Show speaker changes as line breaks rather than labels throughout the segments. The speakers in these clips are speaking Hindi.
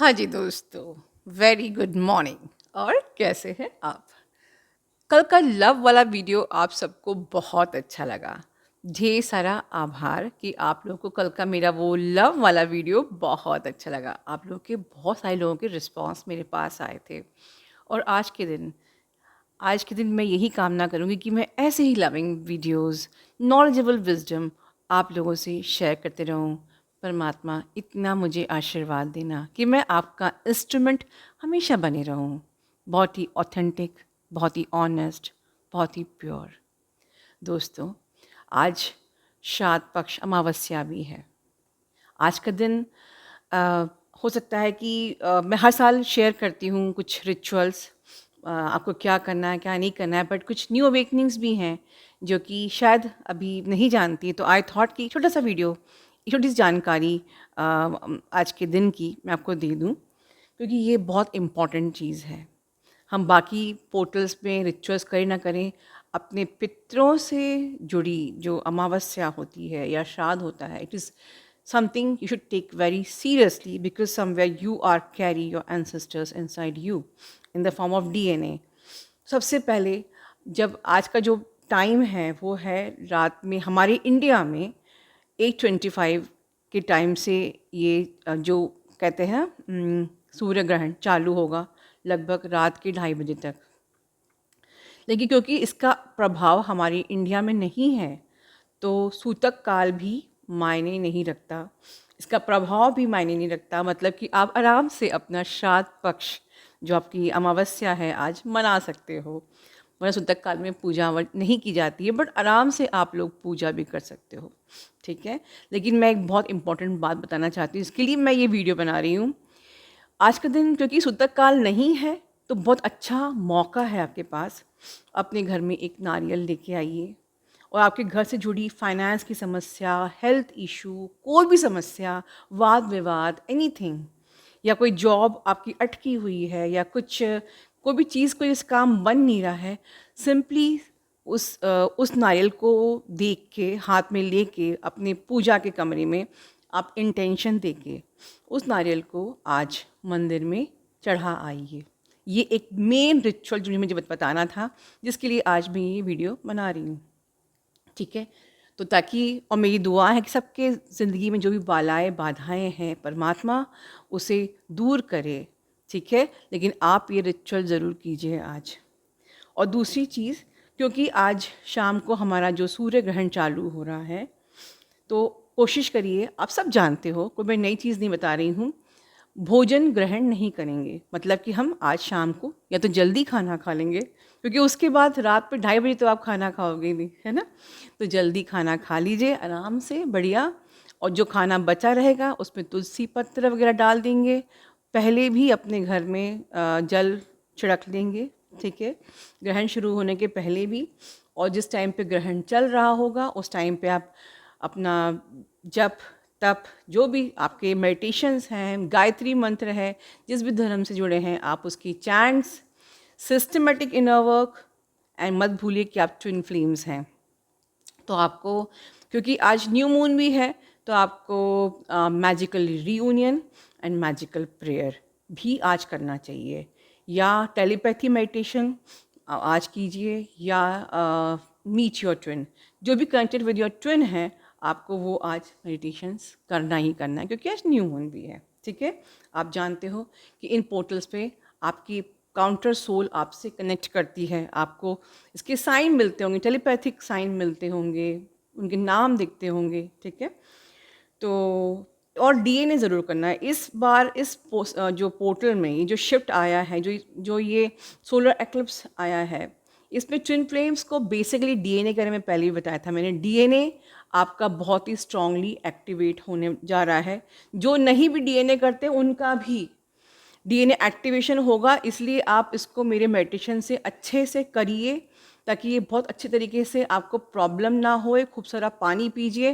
हाँ जी दोस्तों, वेरी गुड मॉर्निंग। और कैसे हैं आप? कल का लव वाला वीडियो आप सबको बहुत अच्छा लगा। ढेर सारा आभार कि आप लोगों को कल का मेरा वो लव वाला वीडियो बहुत अच्छा लगा। आप लोगों के बहुत सारे लोगों के रिस्पॉन्स मेरे पास आए थे। और आज के दिन मैं यही कामना करूँगी कि मैं ऐसे ही लविंग वीडियोस, नॉलेजेबल विज़डम आप लोगों से शेयर करते रहूँ। परमात्मा इतना मुझे आशीर्वाद देना कि मैं आपका इंस्ट्रूमेंट हमेशा बने रहूँ। बहुत ही ऑथेंटिक, बहुत ही ऑनेस्ट, बहुत ही प्योर। दोस्तों, आज श्राद्ध पक्ष अमावस्या भी है। आज का दिन अ, हो सकता है कि मैं हर साल शेयर करती हूँ कुछ रिचुअल्स, आपको क्या करना है क्या नहीं करना है, बट कुछ न्यू अवेकनिंग्स भी हैं जो कि शायद अभी नहीं जानती। तो आई थॉट कि छोटा सा वीडियो, छोटी सी जानकारी आज के दिन की मैं आपको दे दूँ, क्योंकि ये बहुत इम्पॉर्टेंट चीज़ है। हम बाकी पोर्टल्स में रिचुअल्स करें ना करें, अपने पितरों से जुड़ी जो अमावस्या होती है या श्राद्ध होता है, it is something you should take very seriously, because somewhere you are carry your ancestors inside you in the form of DNA. सबसे पहले, जब आज का जो टाइम है वो है रात में हमारे इंडिया में 8:25 के टाइम से ये जो कहते हैं सूर्य ग्रहण चालू होगा लगभग रात के 2:30 बजे तक। लेकिन क्योंकि इसका प्रभाव हमारी इंडिया में नहीं है, तो सूतक काल भी मायने नहीं रखता, इसका प्रभाव भी मायने नहीं रखता। मतलब कि आप आराम से अपना श्राद्ध पक्ष, जो आपकी अमावस्या है, आज मना सकते हो। वरना सूतक काल में पूजा नहीं की जाती है, बट आराम से आप लोग पूजा भी कर सकते हो। ठीक है। लेकिन मैं एक बहुत इंपॉर्टेंट बात बताना चाहती हूँ, इसके लिए मैं ये वीडियो बना रही हूँ। आज का दिन क्योंकि सूतक काल नहीं है, तो बहुत अच्छा मौका है आपके पास। अपने घर में एक नारियल लेके आइए और आपके घर से जुड़ी फाइनेंस की समस्या, हेल्थ इशू, कोई भी समस्या, वाद विवाद, एनीथिंग, या कोई जॉब आपकी अटकी हुई है, या कुछ कोई भी चीज़, कोई इस काम बन नहीं रहा है, सिंपली उस नारियल को देख के, हाथ में लेके, अपने पूजा के कमरे में आप इंटेंशन देके उस नारियल को आज मंदिर में चढ़ा आइए। ये एक मेन रिचुअल जो मुझे बताना था, जिसके लिए आज मैं ये वीडियो बना रही हूँ। ठीक है। तो ताकि, और मेरी दुआ है कि सबके ज़िंदगी में जो भी बालाएँ बाधाएँ हैं, परमात्मा उसे दूर करे। ठीक है। लेकिन आप ये रिचुअल ज़रूर कीजिए आज। और दूसरी चीज़, क्योंकि आज शाम को हमारा जो सूर्य ग्रहण चालू हो रहा है, तो कोशिश करिए, आप सब जानते हो, कोई मैं नई चीज़ नहीं बता रही हूँ, भोजन ग्रहण नहीं करेंगे। मतलब कि हम आज शाम को या तो जल्दी खाना खा लेंगे, क्योंकि उसके बाद रात पे 2:30 बजे तो आप खाना खाओगे नहीं, है ना? तो जल्दी खाना खा लीजिए आराम से, बढ़िया। और जो खाना बचा रहेगा उसमें तुलसी पत्र वगैरह डाल देंगे। पहले भी अपने घर में जल छिड़क लेंगे। ठीक है। ग्रहण शुरू होने के पहले भी, और जिस टाइम पे ग्रहण चल रहा होगा उस टाइम पे आप अपना जप तप, जो भी आपके मेडिटेशंस हैं, गायत्री मंत्र है, जिस भी धर्म से जुड़े हैं, आप उसकी chants, systematic inner work, and मत भूलिए कि आप ट्विन फ्लेम्स हैं। तो आपको, क्योंकि आज न्यू मून भी है, तो आपको magical reunion and magical prayer भी आज करना चाहिए, या टेलीपैथी मेडिटेशन आज कीजिए, या मीट योर ट्विन, जो भी कनेक्टेड विद योर ट्विन है, आपको वो आज मेडिटेशंस करना ही करना है, क्योंकि आज न्यू मून भी है। ठीक है। आप जानते हो कि इन पोर्टल्स पे आपकी काउंटर सोल आपसे कनेक्ट करती है, आपको इसके साइन मिलते होंगे, टेलीपैथिक साइन मिलते होंगे, उनके नाम दिखते होंगे। ठीक है। तो और डीएनए ज़रूर करना है इस बार। जो पोर्टल में ये जो शिफ्ट आया है, जो जो ये सोलर एक्लिप्स आया है, इसमें ट्विन फ्लेम्स को बेसिकली डीएनए के बारे में पहले ही बताया था मैंने। डीएनए आपका बहुत ही स्ट्रांगली एक्टिवेट होने जा रहा है। जो नहीं भी डीएनए करते उनका भी डीएनए एक्टिवेशन होगा, इसलिए आप इसको मेरे मेडिटेशन से अच्छे से करिए, ताकि ये बहुत अच्छे तरीके से आपको प्रॉब्लम ना होए। खूब सारा पानी पीजिए,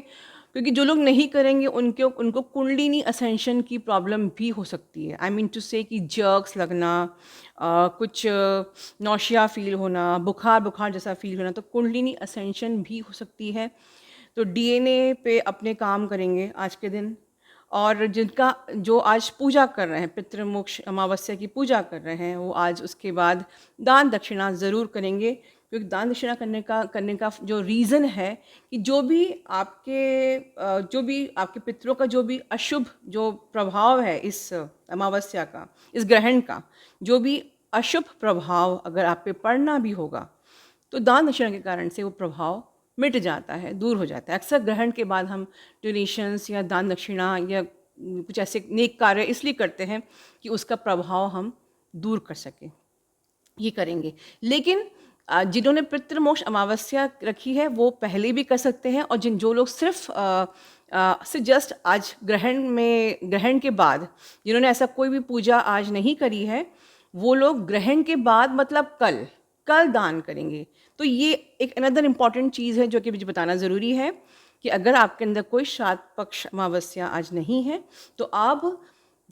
क्योंकि जो लोग नहीं करेंगे उनके उनको कुंडलिनी असेंशन की प्रॉब्लम भी हो सकती है। आई मीन टू से कि जर्क्स लगना, कुछ नौशिया फील होना, बुखार बुखार जैसा फील होना, तो कुंडलिनी असेंशन भी हो सकती है। तो डीएनए पे अपने काम करेंगे आज के दिन। और जिनका जो आज पूजा कर रहे हैं, पितृमोक्ष अमावस्या की पूजा कर रहे हैं, वो आज उसके बाद दान दक्षिणा ज़रूर करेंगे, क्योंकि दान दक्षिणा करने का जो रीज़न है कि जो भी आपके पितरों का जो भी अशुभ जो प्रभाव है इस अमावस्या का, इस ग्रहण का, जो भी अशुभ प्रभाव अगर आप पे पड़ना भी होगा, तो दान दक्षिणा के कारण से वो प्रभाव मिट जाता है, दूर हो जाता है। अक्सर ग्रहण के बाद हम डोनेशंस या दान दक्षिणा या कुछ ऐसे नेक कार्य इसलिए करते हैं कि उसका प्रभाव हम दूर कर सकें, ये करेंगे। लेकिन जिन्होंने पितृमोक्ष अमावस्या रखी है वो पहले भी कर सकते हैं, और जो लोग सिर्फ जस्ट आज ग्रहण के बाद जिन्होंने ऐसा कोई भी पूजा आज नहीं करी है, वो लोग ग्रहण के बाद मतलब कल दान करेंगे। तो ये एक अनदर इम्पॉर्टेंट चीज़ है जो कि मुझे बताना ज़रूरी है कि अगर आपके अंदर कोई श्राद्ध पक्ष अमावस्या आज नहीं है, तो आप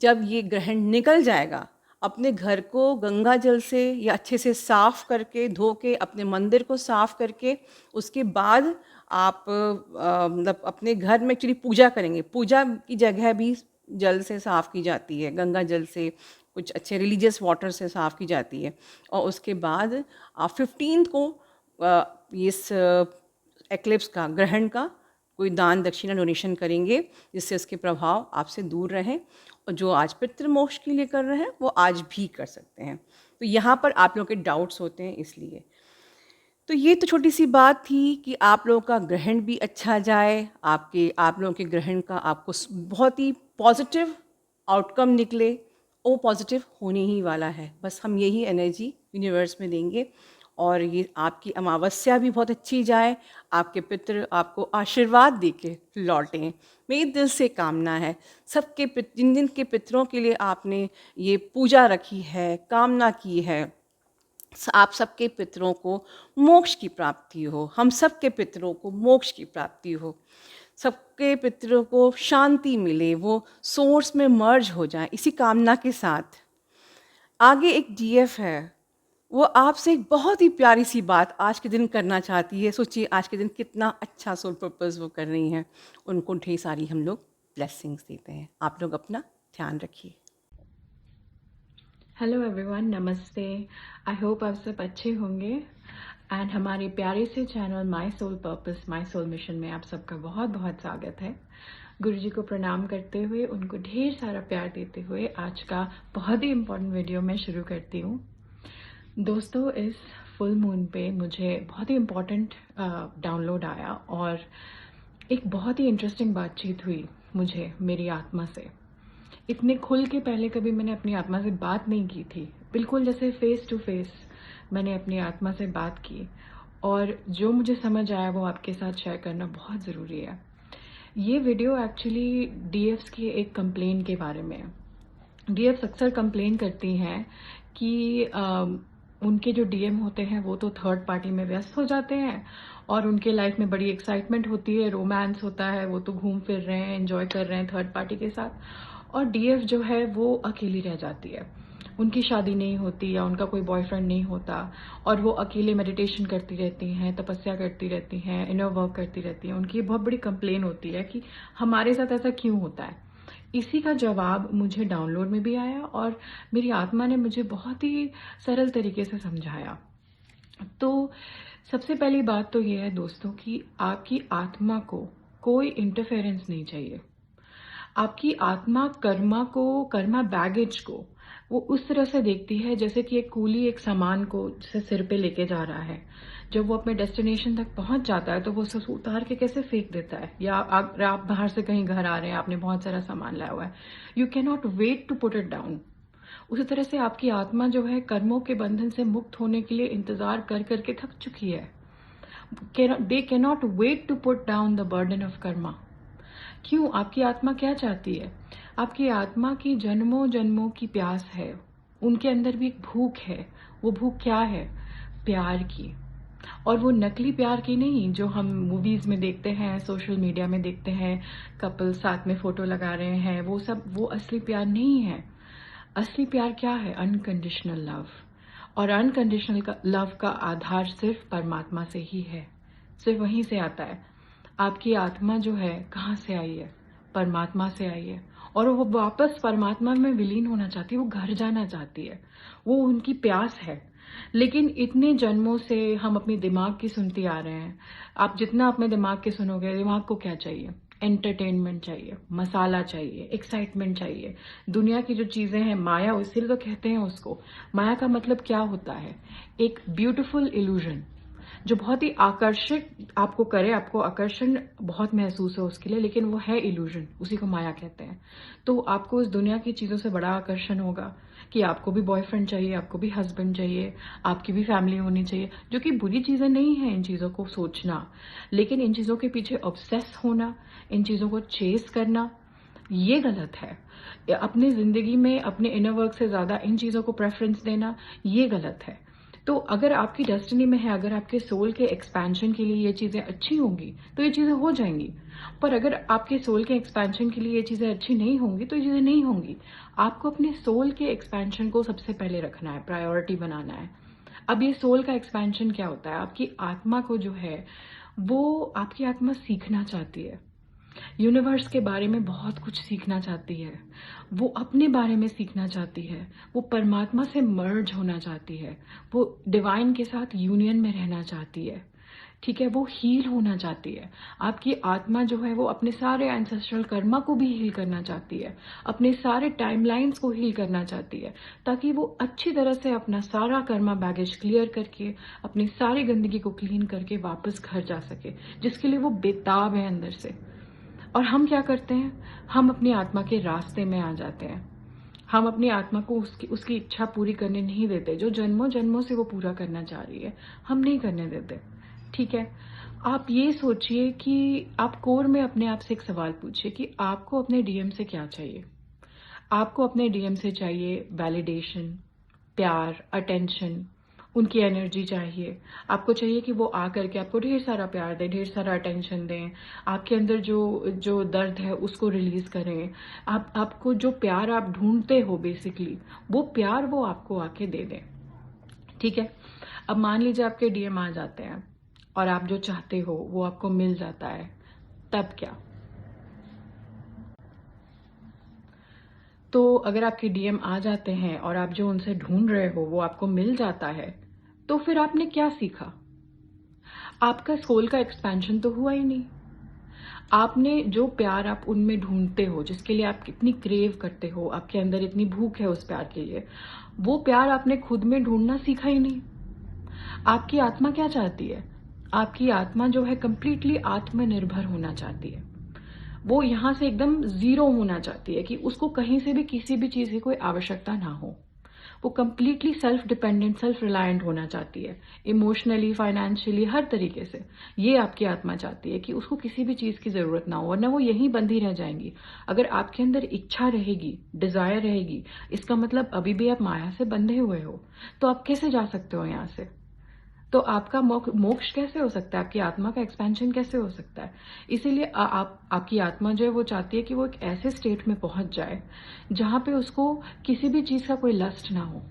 जब ये ग्रहण निकल जाएगा, अपने घर को गंगा जल से या अच्छे से साफ़ करके धो के, अपने मंदिर को साफ़ करके, उसके बाद आप मतलब अपने घर में एक्चुअली पूजा करेंगे। पूजा की जगह भी जल से साफ़ की जाती है, गंगा जल से, कुछ अच्छे रिलीजियस वाटर से साफ़ की जाती है। और उसके बाद आप 15 को इस एक्लिप्स का, ग्रहण का कोई दान दक्षिणा डोनेशन करेंगे, जिससे उसके प्रभाव आपसे दूर रहें। और जो आज पितृमोक्ष के लिए कर रहे हैं वो आज भी कर सकते हैं। तो यहाँ पर आप लोगों के डाउट्स होते हैं इसलिए। तो ये तो छोटी सी बात थी कि आप लोगों का ग्रहण भी अच्छा जाए, आप लोगों के ग्रहण का आपको बहुत ही पॉजिटिव आउटकम निकले। वो पॉजिटिव होने ही वाला है, बस हम यही एनर्जी यूनिवर्स में देंगे। और ये आपकी अमावस्या भी बहुत अच्छी जाए, आपके पितृ आपको आशीर्वाद दे के लौटें, मेरी दिल से कामना है। जिन जिन के पितरों के लिए आपने ये पूजा रखी है, कामना की है, आप सबके पितरों को मोक्ष की प्राप्ति हो, हम सबके पितरों को मोक्ष की प्राप्ति हो, सबके पितरों को शांति मिले, वो सोर्स में मर्ज हो जाए, इसी कामना के साथ। आगे एक डीएफ है, वो आपसे एक बहुत ही प्यारी सी बात आज के दिन करना चाहती है। सोचिए आज के दिन कितना अच्छा सोल पर्पस वो कर रही हैं। उनको ढेर सारी हम लोग ब्लेसिंग्स देते हैं। आप लोग अपना ध्यान रखिए।
हेलो एवरीवन, नमस्ते। आई होप आप सब अच्छे होंगे एंड हमारे प्यारे से channel my soul purpose my soul mission में आप सबका बहुत बहुत स्वागत है। गुरुजी को प्रणाम करते हुए, उनको ढेर सारा प्यार देते हुए आज का बहुत ही इम्पोर्टेंट वीडियो मैं शुरू करती हूँ। दोस्तों, इस फुल मून पे मुझे बहुत ही इम्पोर्टेंट डाउनलोड आया और एक बहुत ही इंटरेस्टिंग बातचीत हुई मुझे मेरी आत्मा से। इतने खुल के पहले कभी मैंने अपनी आत्मा से बात नहीं की थी, बिल्कुल जैसे फेस टू फेस मैंने अपनी आत्मा से बात की, और जो मुझे समझ आया वो आपके साथ शेयर करना बहुत ज़रूरी है। ये वीडियो एक्चुअली डीएफ्स की एक कंप्लेन के बारे में है। डीएफ्स अक्सर कंप्लेन करती हैं कि उनके जो डीएम होते हैं वो तो थर्ड पार्टी में व्यस्त हो जाते हैं और उनके लाइफ में बड़ी एक्साइटमेंट होती है, रोमांस होता है, वो तो घूम फिर रहे हैं, एंजॉय कर रहे हैं थर्ड पार्टी के साथ, और डीएफ जो है वो अकेली रह जाती है। उनकी शादी नहीं होती या उनका कोई बॉयफ्रेंड नहीं होता और वो अकेले मेडिटेशन करती रहती हैं, तपस्या करती रहती हैं, इनर वर्क करती रहती हैं। उनकी बहुत बड़ी कंप्लेन होती है कि हमारे साथ ऐसा क्यों होता है। इसी का जवाब मुझे डाउनलोड में भी आया और मेरी आत्मा ने मुझे बहुत ही सरल तरीके से समझाया। तो सबसे पहली बात तो ये है दोस्तों कि आपकी आत्मा को कोई इंटरफेरेंस नहीं चाहिए। आपकी आत्मा कर्मा बैगेज को वो उस तरह से देखती है जैसे कि एक कूली एक सामान को जैसे सिर पे लेके जा रहा है। जब वो अपने डेस्टिनेशन तक पहुंच जाता है तो वो उसे उतार के कैसे फेंक देता है। या आप बाहर से कहीं घर आ रहे हैं, आपने बहुत सारा सामान लाया हुआ है, you can not wait to put it down. उसी तरह से आपकी आत्मा जो है कर्मों के बंधन से मुक्त होने के लिए इंतजार कर करके थक चुकी है। They can not wait to put down the burden of karma. क्यों? आपकी आत्मा क्या चाहती है? आपकी आत्मा की जन्मों जन्मों की प्यास है, उनके अंदर भी एक भूख है। वो भूख क्या है? प्यार की। और वो नकली प्यार की नहीं जो हम मूवीज में देखते हैं, सोशल मीडिया में देखते हैं, कपल साथ में फोटो लगा रहे हैं, वो असली प्यार नहीं है। असली प्यार क्या है? Unconditional love. और अनकंडीशनल लव का आधार सिर्फ परमात्मा से ही है, सिर्फ वहीं से आता है। आपकी आत्मा जो है कहाँ से आई है? परमात्मा से आई है और वो वापस परमात्मा में विलीन होना चाहती है, वो घर जाना चाहती है, वो उनकी प्यास है। लेकिन इतने जन्मों से हम अपने दिमाग की सुनते आ रहे हैं। आप जितना अपने दिमाग की सुनोगे, दिमाग को क्या चाहिए? एंटरटेनमेंट चाहिए, मसाला चाहिए, एक्साइटमेंट चाहिए। दुनिया की जो चीजें हैं माया, इसीलिए तो कहते हैं उसको। माया का मतलब क्या होता है? एक ब्यूटीफुल इल्यूजन जो बहुत ही आकर्षक आपको करे, आपको आकर्षण बहुत महसूस हो उसके लिए, लेकिन वो है इल्यूजन, उसी को माया कहते हैं। तो आपको इस दुनिया की चीजों से बड़ा आकर्षण होगा कि आपको भी बॉयफ्रेंड चाहिए, आपको भी हस्बैंड चाहिए, आपकी भी फैमिली होनी चाहिए, जो कि बुरी चीजें नहीं है इन चीजों को सोचना, लेकिन इन चीजों के पीछे ऑब्सेस होना, इन चीजों को चेस करना, ये गलत है। अपनी जिंदगी में अपने इनर वर्क से ज्यादा इन चीजों को प्रेफरेंस देना, ये गलत है। तो अगर आपकी डेस्टिनी में है, अगर आपके सोल के एक्सपेंशन के लिए ये चीजें अच्छी होंगी तो ये चीजें हो जाएंगी। पर अगर आपके सोल के एक्सपेंशन के लिए ये चीजें अच्छी नहीं होंगी तो ये चीजें नहीं होंगी। आपको अपने सोल के एक्सपेंशन को सबसे पहले रखना है, प्रायोरिटी बनाना है। अब ये सोल का एक्सपेंशन क्या होता है? आपकी आत्मा को जो है, वो आपकी आत्मा सीखना चाहती है, यूनिवर्स के बारे में बहुत कुछ सीखना चाहती है, वो अपने बारे में सीखना चाहती है, वो परमात्मा से मर्ज होना चाहती है, वो डिवाइन के साथ यूनियन में रहना चाहती है। ठीक है, वो हील होना चाहती है। आपकी आत्मा जो है वो अपने सारे एंसेस्ट्रल कर्मा को भी हील करना चाहती है, अपने सारे टाइमलाइंस को हील करना चाहती है, ताकि वो अच्छी तरह से अपना सारा कर्मा बैगेज क्लियर करके, अपनी सारी गंदगी को क्लीन करके वापस घर जा सके, जिसके लिए वो बेताब है अंदर से। और हम क्या करते हैं? हम अपनी आत्मा के रास्ते में आ जाते हैं। हम अपनी आत्मा को उसकी इच्छा पूरी करने नहीं देते, जो जन्मों जन्मों से वो पूरा करना चाह रही है, हम नहीं करने देते। ठीक है, आप ये सोचिए कि आप कोर में अपने आप से एक सवाल पूछिए कि आपको अपने डीएम से क्या चाहिए। आपको अपने डीएम से चाहिए वैलिडेशन, प्यार, अटेंशन, उनकी एनर्जी चाहिए। आपको चाहिए कि वो आ करके आपको ढेर सारा प्यार दें, ढेर सारा अटेंशन दें, आपके अंदर जो जो दर्द है उसको रिलीज करें। आपको जो प्यार आप ढूंढते हो बेसिकली, वो प्यार वो आपको आके दे दें। ठीक है, अब मान लीजिए आपके डीएम आ जाते हैं और आप जो चाहते हो वो आपको मिल जाता है, तब क्या? तो अगर आपके डीएम आ जाते हैं और आप जो उनसे ढूंढ रहे हो वो आपको मिल जाता है, तो फिर आपने क्या सीखा? आपका सोल का एक्सपेंशन तो हुआ ही नहीं। आपने जो प्यार आप उनमें ढूंढते हो, जिसके लिए आप कितनी क्रेव करते हो, आपके अंदर इतनी भूख है उस प्यार के लिए, वो प्यार आपने खुद में ढूंढना सीखा ही नहीं। आपकी आत्मा क्या चाहती है? आपकी आत्मा जो है कंप्लीटली आत्मनिर्भर होना चाहती है। वो यहां से एकदम जीरो होना चाहती है कि उसको कहीं से भी किसी भी चीज की कोई आवश्यकता ना हो। वो completely self dependent, self reliant होना चाहती है, इमोशनली, फाइनेंशियली, हर तरीके से। ये आपकी आत्मा चाहती है कि उसको किसी भी चीज की जरूरत ना हो, वरना वो यहीं बंधी रह जाएंगी। अगर आपके अंदर इच्छा रहेगी, डिजायर रहेगी, इसका मतलब अभी भी आप माया से बंधे हुए हो। तो आप कैसे जा सकते हो यहाँ से? तो आपका मोक्ष कैसे हो सकता है? आपकी आत्मा का एक्सपेंशन कैसे हो सकता है? इसीलिए आपकी आत्मा जो है वो चाहती है कि वो एक ऐसे स्टेट में पहुंच जाए जहां पे उसको किसी भी चीज का कोई लस्ट ना हो,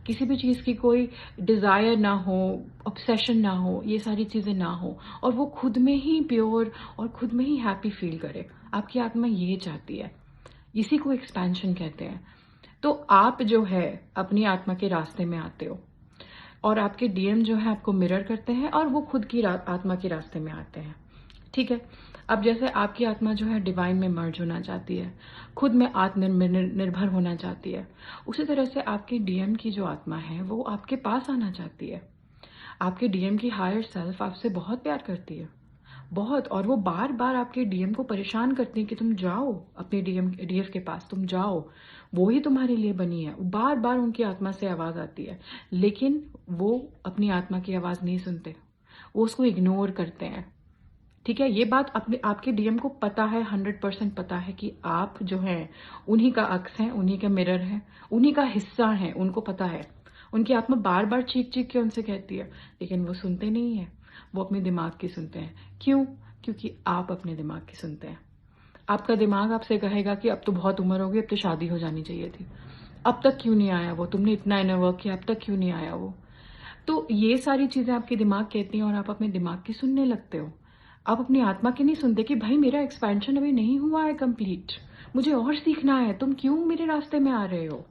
किसी भी चीज की कोई डिजायर ना हो, ऑब्सेशन ना हो, ये सारी चीजें ना हो, और वो खुद में ही प्योर और खुद में ही हैप्पी फील करे। आपकी आत्मा ये चाहती है, इसी को एक्सपेंशन कहते हैं। तो आप जो है अपनी आत्मा के रास्ते में आते हो और आपके डीएम जो है आपको मिरर करते हैं और वो खुद की आत्मा के रास्ते में आते हैं। ठीक है, अब जैसे आपकी आत्मा जो है डिवाइन में मर्ज होना चाहती है, खुद में आत्मनिर्भर होना चाहती है, उसी तरह से आपके डीएम की जो आत्मा है वो आपके पास आना चाहती है। आपके डीएम की हायर सेल्फ आपसे बहुत प्यार करती है, बहुत। और वो बार बार आपके डीएम को परेशान करती है कि तुम जाओ अपने डीएफ के पास, तुम जाओ, वो ही तुम्हारे लिए बनी है। बार बार उनकी आत्मा से आवाज आती है, लेकिन वो अपनी आत्मा की आवाज नहीं सुनते, वो उसको इग्नोर करते हैं। ठीक है, ये बात अपने आपके डीएम को पता है, 100% पता है कि आप जो हैं उन्हीं का अक्स हैं, उन्हीं का मिरर है, उन्हीं का हिस्सा है, उनको पता है। उनकी आत्मा बार बार चीख चीख के उनसे कहती है, लेकिन वो सुनते नहीं है, वो अपने दिमाग की सुनते हैं। क्यों? क्योंकि आप अपने दिमाग की सुनते हैं। आपका दिमाग आपसे कहेगा कि अब तो बहुत उम्र हो गई, अब तो शादी हो जानी चाहिए थी, अब तक क्यों नहीं आया वो, तुमने इतना इनर वर्क किया, अब तक क्यों नहीं आया वो। तो ये सारी चीजें आपके दिमाग कहती हैं और आप अपने दिमाग की सुनने लगते हो। आप अपनी आत्मा की नहीं सुनते कि भाई मेरा एक्सपेंशन अभी नहीं हुआ है कंप्लीट, मुझे और सीखना है, तुम क्यों मेरे रास्ते में आ रहे हो,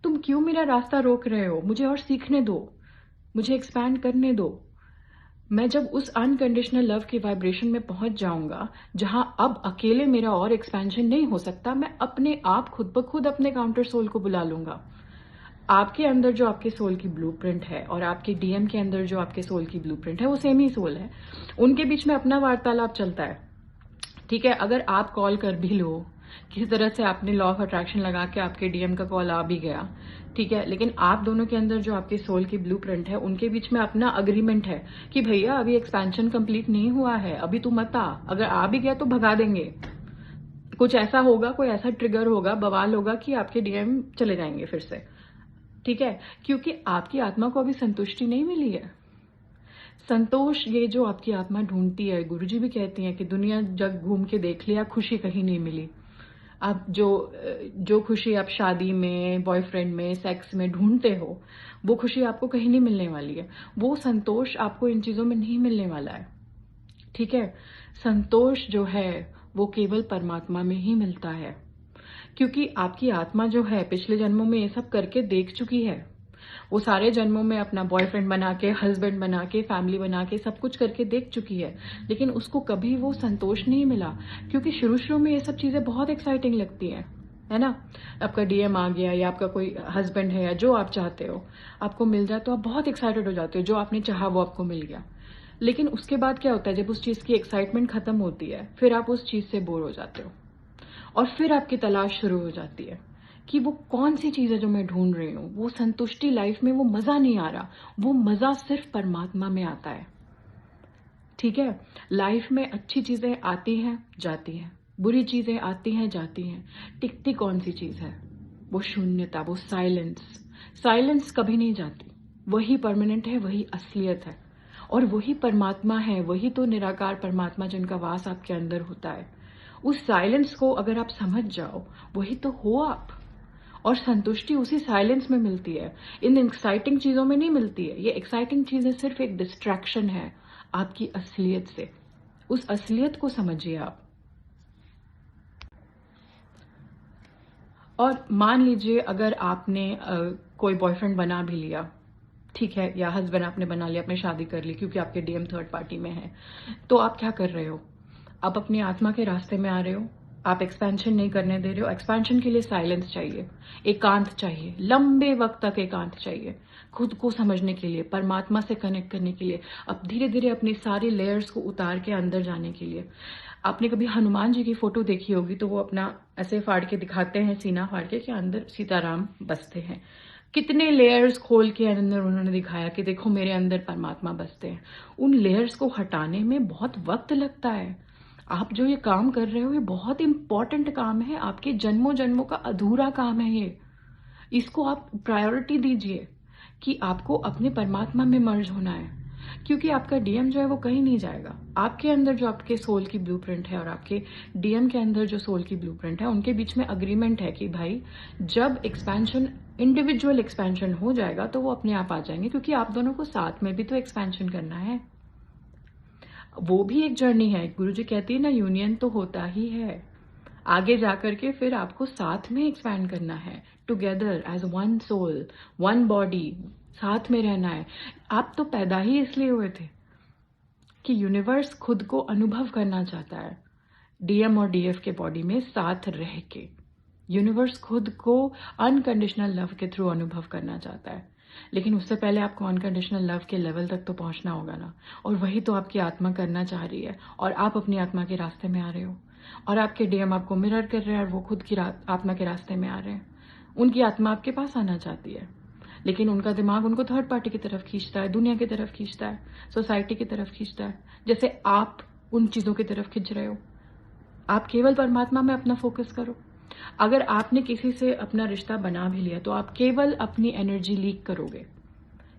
तुम क्यों मेरा रास्ता रोक रहे हो, मुझे और सीखने दो, मुझे एक्सपैंड करने दो। मैं जब उस अनकंडीशनल लव के वाइब्रेशन में पहुंच जाऊंगा जहां अब अकेले मेरा और एक्सपेंशन नहीं हो सकता, मैं अपने आप खुद ब खुद अपने काउंटर सोल को बुला लूंगा। आपके अंदर जो आपके सोल की ब्लूप्रिंट है और आपके डीएम के अंदर जो आपके सोल की ब्लूप्रिंट है वो सेम ही सोल है, उनके बीच में अपना वार्तालाप चलता है। ठीक है, अगर आप कॉल कर भी लो, किसी तरह से आपने लॉ ऑफ अट्रैक्शन लगा के आपके डीएम का कॉल आ भी गया, ठीक है, लेकिन आप दोनों के अंदर जो आपके सोल की ब्लूप्रिंट है उनके बीच में अपना अग्रीमेंट है कि भैया अभी एक्सपेंशन कंप्लीट नहीं हुआ है, अभी तू मत आ, अगर आ भी गया तो भगा देंगे, कुछ ऐसा होगा, कोई ऐसा ट्रिगर होगा, बवाल होगा कि आपके डीएम चले जाएंगे फिर से। ठीक है, क्योंकि आपकी आत्मा को अभी संतुष्टि नहीं मिली है। संतोष ये जो आपकी आत्मा ढूंढती है, गुरुजी भी कहती हैं कि दुनिया जग घूम के देख लिया, खुशी कहीं नहीं मिली। आप जो खुशी आप शादी में, बॉयफ्रेंड में, सेक्स में ढूंढते हो, वो खुशी आपको कहीं नहीं मिलने वाली है, वो संतोष आपको इन चीजों में नहीं मिलने वाला है। ठीक है, संतोष जो है वो केवल परमात्मा में ही मिलता है, क्योंकि आपकी आत्मा जो है पिछले जन्मों में ये सब करके देख चुकी है। वो सारे जन्मों में अपना बॉयफ्रेंड बना के, हस्बैंड बना के, फैमिली बना के सब कुछ करके देख चुकी है, लेकिन उसको कभी वो संतोष नहीं मिला, क्योंकि शुरू शुरू में ये सब चीजें बहुत एक्साइटिंग लगती हैं, है ना। आपका डीएम आ गया या आपका कोई हस्बैंड है या जो आप चाहते हो आपको मिल जाए तो आप बहुत एक्साइटेड हो जाते हो, जो आपने चाहा वो आपको मिल गया। लेकिन उसके बाद क्या होता है, जब उस चीज की एक्साइटमेंट खत्म होती है फिर आप उस चीज से बोर हो जाते हो और फिर आपकी तलाश शुरू हो जाती है कि वो कौन सी चीज है जो मैं ढूंढ रही हूँ। वो संतुष्टि लाइफ में, वो मजा नहीं आ रहा, वो मजा सिर्फ परमात्मा में आता है। ठीक है, लाइफ में अच्छी चीजें आती हैं जाती हैं, बुरी चीजें आती हैं जाती हैं, टिकती कौन सी चीज है, वो शून्यता, वो साइलेंस। साइलेंस कभी नहीं जाती, वही परमानेंट है, वही असलियत है, और वही परमात्मा है, वही तो निराकार परमात्मा जिनका वास आपके अंदर होता है। उस साइलेंस को अगर आप समझ जाओ, वही तो हो आप, और संतुष्टि उसी साइलेंस में मिलती है, इन एक्साइटिंग चीजों में नहीं मिलती है। ये एक्साइटिंग चीजें सिर्फ एक डिस्ट्रैक्शन है आपकी असलियत से। उस असलियत को समझिए आप। और मान लीजिए अगर आपने कोई बॉयफ्रेंड बना भी लिया, ठीक है, या हस्बैंड आपने बना लिया, आपने शादी कर ली क्योंकि आपके डीएम थर्ड पार्टी में है, तो आप क्या कर रहे हो, आप अपनी आत्मा के रास्ते में आ रहे हो, आप एक्सपेंशन नहीं करने दे रहे हो। एक्सपेंशन के लिए साइलेंस चाहिए, एकांत चाहिए, लंबे वक्त तक एकांत चाहिए, खुद को समझने के लिए, परमात्मा से कनेक्ट करने के लिए, अब धीरे धीरे अपनी सारी लेयर्स को उतार के अंदर जाने के लिए। आपने कभी हनुमान जी की फोटो देखी होगी तो वो अपना ऐसे फाड़ के दिखाते हैं, सीना फाड़ के, कि अंदर सीताराम बसते हैं। कितने लेयर्स खोल के अंदर उन्होंने दिखाया कि देखो मेरे अंदर परमात्मा बसते हैं। उन लेयर्स को हटाने में बहुत वक्त लगता है। आप जो ये काम कर रहे हो ये बहुत इंपॉर्टेंट काम है, आपके जन्मों जन्मों का अधूरा काम है ये। इसको आप प्रायोरिटी दीजिए कि आपको अपने परमात्मा में मर्ज होना है, क्योंकि आपका डीएम जो है वो कहीं नहीं जाएगा। आपके अंदर जो आपके सोल की ब्लूप्रिंट है और आपके डीएम के अंदर जो सोल की ब्लूप्रिंट है, उनके बीच में अग्रीमेंट है कि भाई जब एक्सपेंशन, इंडिविजुअल एक्सपेंशन हो जाएगा तो वो अपने आप आ जाएंगे, क्योंकि आप दोनों को साथ में भी तो एक्सपेंशन करना है। वो भी एक जर्नी है। गुरुजी कहती है ना, यूनियन तो होता ही है, आगे जाकर के फिर आपको साथ में एक्सपैंड करना है, together as one soul, one body, साथ में रहना है। आप तो पैदा ही इसलिए हुए थे कि यूनिवर्स खुद को अनुभव करना चाहता है डीएम और डीएफ के बॉडी में साथ रह के। यूनिवर्स खुद को अनकंडीशनल लव के थ्रू अनुभव करना चाहता है, लेकिन उससे पहले आपको अनकंडीशनल लव के लेवल तक तो पहुंचना होगा ना, और वही तो आपकी आत्मा करना चाह रही है, और आप अपनी आत्मा के रास्ते में आ रहे हो, और आपके डीएम आपको मिरर कर रहे हैं और वो खुद की आत्मा के रास्ते में आ रहे हैं। उनकी आत्मा आपके पास आना चाहती है, लेकिन उनका दिमाग उनको थर्ड पार्टी की तरफ खींचता है, दुनिया की तरफ खींचता है, सोसाइटी की तरफ खींचता है, जैसे आप उन चीजों की तरफ खींच रहे हो। आप केवल परमात्मा में अपना फोकस करो। अगर आपने किसी से अपना रिश्ता बना भी लिया तो आप केवल अपनी एनर्जी लीक करोगे,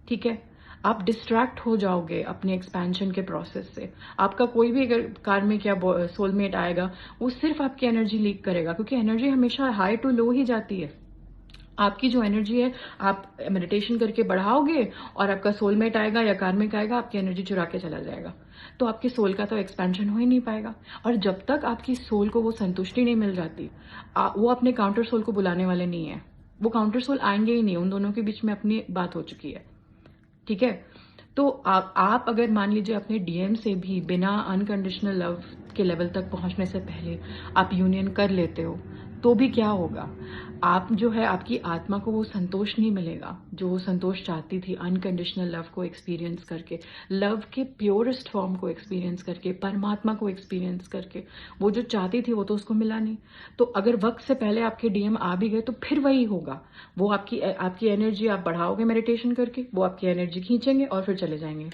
ठीक है, आप डिस्ट्रैक्ट हो जाओगे अपने एक्सपेंशन के प्रोसेस से। आपका कोई भी अगर कार्मिक या सोलमेट आएगा वो सिर्फ आपकी एनर्जी लीक करेगा, क्योंकि एनर्जी हमेशा हाई टू लो ही जाती है। आपकी जो एनर्जी है आप मेडिटेशन करके बढ़ाओगे और आपका सोलमेट आएगा या कार्मिक आएगा, आपकी एनर्जी चुरा के चला जाएगा। तो आपके सोल का तो एक्सपेंशन हो ही नहीं पाएगा। और जब तक आपकी सोल को वो संतुष्टि नहीं मिल जाती, वो अपने काउंटर सोल को बुलाने वाले नहीं है। वो काउंटर सोल आएंगे ही नहीं, उन दोनों के बीच में अपनी बात हो चुकी है। ठीक है, तो आप अगर मान लीजिए अपने डीएम से भी बिना अनकंडीशनल लव के लेवल तक पहुंचने से पहले आप यूनियन कर लेते हो, तो भी क्या होगा, आप जो है आपकी आत्मा को वो संतोष नहीं मिलेगा जो वो संतोष चाहती थी, अनकंडीशनल लव को एक्सपीरियंस करके, लव के प्योरेस्ट फॉर्म को एक्सपीरियंस करके, परमात्मा को एक्सपीरियंस करके। वो जो चाहती थी वो तो उसको मिला नहीं। तो अगर वक्त से पहले आपके डीएम आ भी गए तो फिर वही होगा। वो आपकी एनर्जी आप बढ़ाओगे मेडिटेशन करके, वो आपकी एनर्जी खींचेंगे और फिर चले जाएंगे।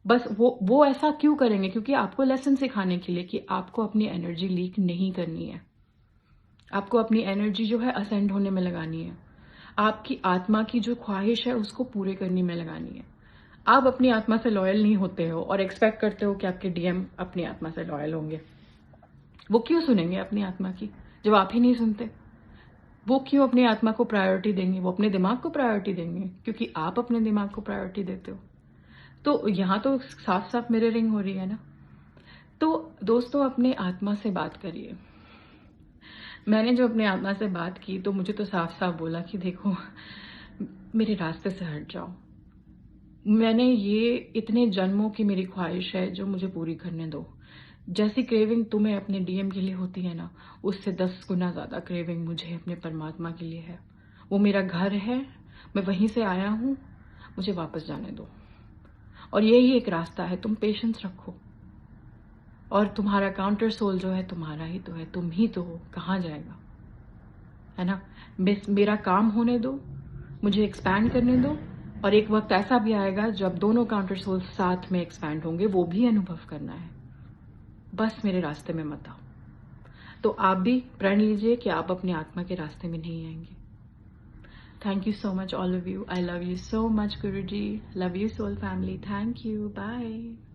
बस वो ऐसा क्यों करेंगे? क्योंकि आपको लेसन सिखाने के लिए कि आपको अपनी एनर्जी लीक नहीं करनी है। आपको अपनी एनर्जी जो है असेंड होने में लगानी है। आपकी आत्मा की जो ख्वाहिश है उसको पूरे करने में लगानी है। आप अपनी आत्मा से लॉयल नहीं होते हो और एक्सपेक्ट करते हो कि आपके डीएम अपनी आत्मा से लॉयल होंगे। वो क्यों सुनेंगे अपनी आत्मा की जब आप ही नहीं सुनते? वो क्यों अपनी आत्मा को प्रायोरिटी देंगे? वो अपने दिमाग को प्रायोरिटी देंगे, क्योंकि आप अपने दिमाग को प्रायोरिटी देते हो। तो यहाँ तो साफ साफ मिररिंग हो रही है ना। तो दोस्तों, अपने आत्मा से बात करिए। मैंने जो अपने आत्मा से बात की तो मुझे तो साफ साफ बोला कि देखो, मेरे रास्ते से हट जाओ। मैंने ये इतने जन्मों की मेरी ख्वाहिश है जो मुझे पूरी करने दो। जैसी क्रेविंग तुम्हें अपने डीएम के लिए होती है ना, उससे 10 गुना ज़्यादा क्रेविंग मुझे अपने परमात्मा के लिए है। वो मेरा घर है, मैं वहीं से आया हूँ, मुझे वापस जाने दो। और यही एक रास्ता है, तुम पेशेंस रखो। और तुम्हारा काउंटर सोल जो है तुम्हारा ही तो है, तुम ही तो हो, कहाँ जाएगा, है ना। मेरा काम होने दो, मुझे एक्सपैंड करने दो। और एक वक्त ऐसा भी आएगा जब दोनों काउंटर सोल साथ में एक्सपैंड होंगे, वो भी अनुभव करना है। बस मेरे रास्ते में मत आओ। तो आप भी प्रण लीजिए कि आप अपने आत्मा के रास्ते में नहीं आएंगे। Thank you so much all of you. I love you so much Guruji. Love you soul family. Thank you. Bye.